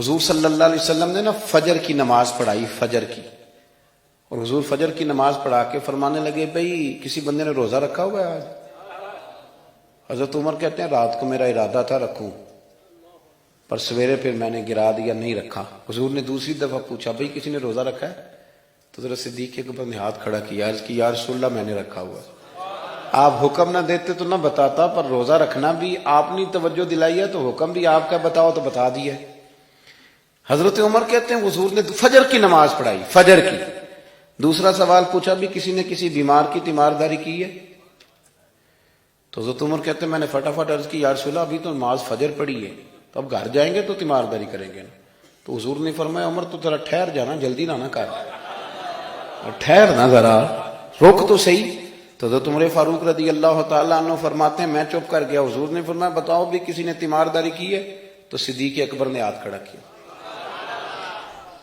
حضور صلی اللہ علیہ وسلم نے نا فجر کی نماز پڑھائی، فجر کی، اور حضور فجر کی نماز پڑھا کے فرمانے لگے بھئی کسی بندے نے روزہ رکھا ہوا ہے آج؟ حضرت عمر کہتے ہیں رات کو میرا ارادہ تھا رکھوں، پر سویرے پھر میں نے گرا دیا، نہیں رکھا۔ حضور نے دوسری دفعہ پوچھا بھئی کسی نے روزہ رکھا ہے؟ تو حضرت صدیق کے اوپر نے ہاتھ کھڑا کیا، عرض کی یا رسول اللہ میں نے رکھا ہوا۔ آپ حکم نہ دیتے تو نہ بتاتا، پر روزہ رکھنا بھی آپ نے توجہ دلائی ہے تو حکم بھی آپ کا بتاؤ تو بتا دیا۔ حضرت عمر کہتے ہیں حضور نے فجر کی نماز پڑھائی، فجر کی۔ دوسرا سوال پوچھا بھی کسی نے کسی بیمار کی تیمارداری کی ہے؟ تو حضرت عمر کہتے ہیں میں نے فٹافٹ عرض کی یا رسول اللہ ابھی تو نماز فجر پڑھی ہے، تو اب گھر جائیں گے تو تیمارداری کریں گے نا۔ تو حضور نے فرمایا عمر تو ذرا ٹھہر جانا، جلدی نہ کر، ٹھہر نہ ذرا، روک تو صحیح۔ تو حضرت عمر فاروق رضی اللہ تعالیٰ عنہ فرماتے ہیں میں چپ کر گیا، حضور نے فرمایا بتاؤ بھی کسی نے تیمارداری کی ہے؟ تو صدیق اکبر نے ہاتھ کھڑا کیا،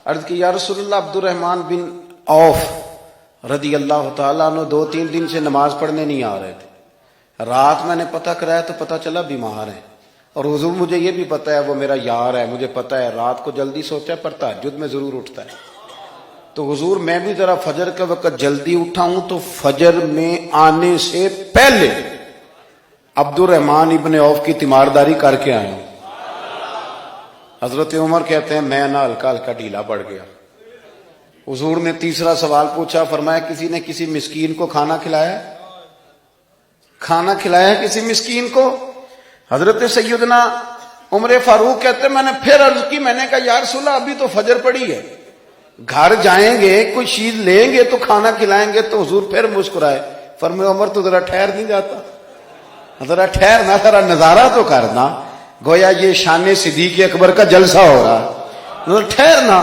عرض کی یا رسول اللہ عبد الرحمن بن عوف رضی اللہ تعالیٰ عنہ 2-3 دن سے نماز پڑھنے نہیں آ رہے تھے، رات میں نے پتہ کرایا تو پتہ چلا بیمار ہیں، اور حضور مجھے یہ بھی پتہ ہے وہ میرا یار ہے، مجھے پتہ ہے رات کو جلدی سوتا ہے پر تہجد میں ضرور اٹھتا ہے، تو حضور میں بھی ذرا فجر کے وقت جلدی اٹھا ہوں تو فجر میں آنے سے پہلے عبد الرحمن ابن عوف کی تیمارداری کر کے آیا ہوں۔ حضرت عمر کہتے ہیں میں نہ ہلکا ہلکا ڈھیلا پڑ گیا۔ حضور نے تیسرا سوال پوچھا، فرمایا کسی نے کسی مسکین کو کھانا کھلایا؟ کھانا کھلایا کسی مسکین کو؟ حضرت سیدنا عمر فاروق کہتے ہیں میں نے پھر عرض کی، میں نے کہا یا رسول اللہ ابھی تو فجر پڑی ہے، گھر جائیں گے کوئی چیز لیں گے تو کھانا کھلائیں گے۔ تو حضور پھر مسکرائے، فرمایا عمر تو ذرا ٹھہر نہیں جاتا، ذرا ٹھہرنا، ذرا نظارہ تو کرنا، گویا یہ شان صدیق اکبر کا جلسہ ہو رہا، ذرا ٹھہرنا۔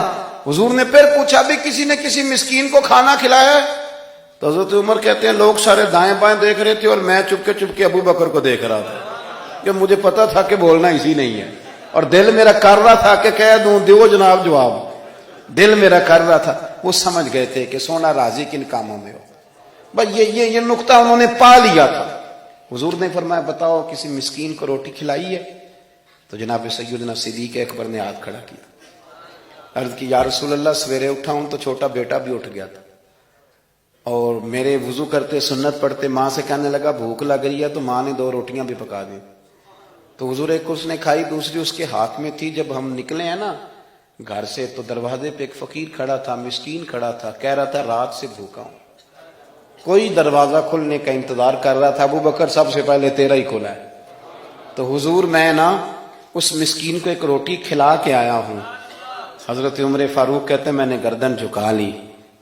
حضور نے پھر پوچھا بھی کسی نے کسی مسکین کو کھانا کھلایا ہے؟ تو حضرت عمر کہتے ہیں لوگ سارے دائیں بائیں دیکھ رہے تھے اور میں چپ کے ابو بکر کو دیکھ رہا تھا، کہ مجھے پتا تھا کہ بولنا اسی نہیں ہے، اور دل میرا کر رہا تھا کہ کہہ دوں دیو جناب جواب، دل میرا کر رہا تھا۔ وہ سمجھ گئے تھے کہ سونا راضی کن کاموں میں ہو، بس یہ نقطہ انہوں نے پا لیا تھا۔ حضور نے فرمایا بتاؤ کسی مسکین کو روٹی کھلائی ہے؟ تو جناب سیدنا صدیق اکبر نے ہاتھ کھڑا کیا، عرض کی یا رسول اللہ سویرے اٹھا ہوں تو چھوٹا بیٹا بھی اٹھ گیا تھا، اور میرے وضو کرتے سنت پڑھتے ماں سے کہنے لگا بھوک لگ رہی ہے، تو ماں نے 2 روٹیاں بھی پکا دی، تو حضور ایک اس نے کھائی دوسری اس کے ہاتھ میں تھی۔ جب ہم نکلے ہیں نا گھر سے تو دروازے پہ ایک فقیر کھڑا تھا، مسکین کھڑا تھا، کہہ رہا تھا رات سے بھوکا ہوں، کوئی دروازہ کھلنے کا انتظار کر رہا تھا، ابو بکر سب سے پہلے تیرا ہی کھلا ہے۔ تو حضور میں نا اس مسکین کو ایک روٹی کھلا کے آیا ہوں۔ حضرت عمر فاروق کہتے ہیں میں نے گردن جھکا لی،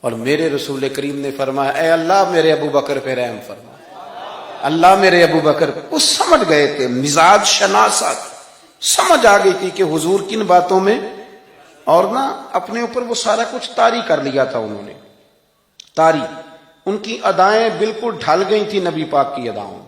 اور میرے رسول کریم نے فرمایا اے اللہ میرے ابو بکر پہ رحم فرما، اللہ میرے ابو بکر۔ وہ سمجھ گئے تھے، مزاج شناست سمجھ آ گئی تھی کہ حضور کن باتوں میں، اور نا اپنے اوپر وہ سارا کچھ طاری کر لیا تھا انہوں نے، طاری، ان کی ادائیں بالکل ڈھل گئی تھی نبی پاک کی اداؤں۔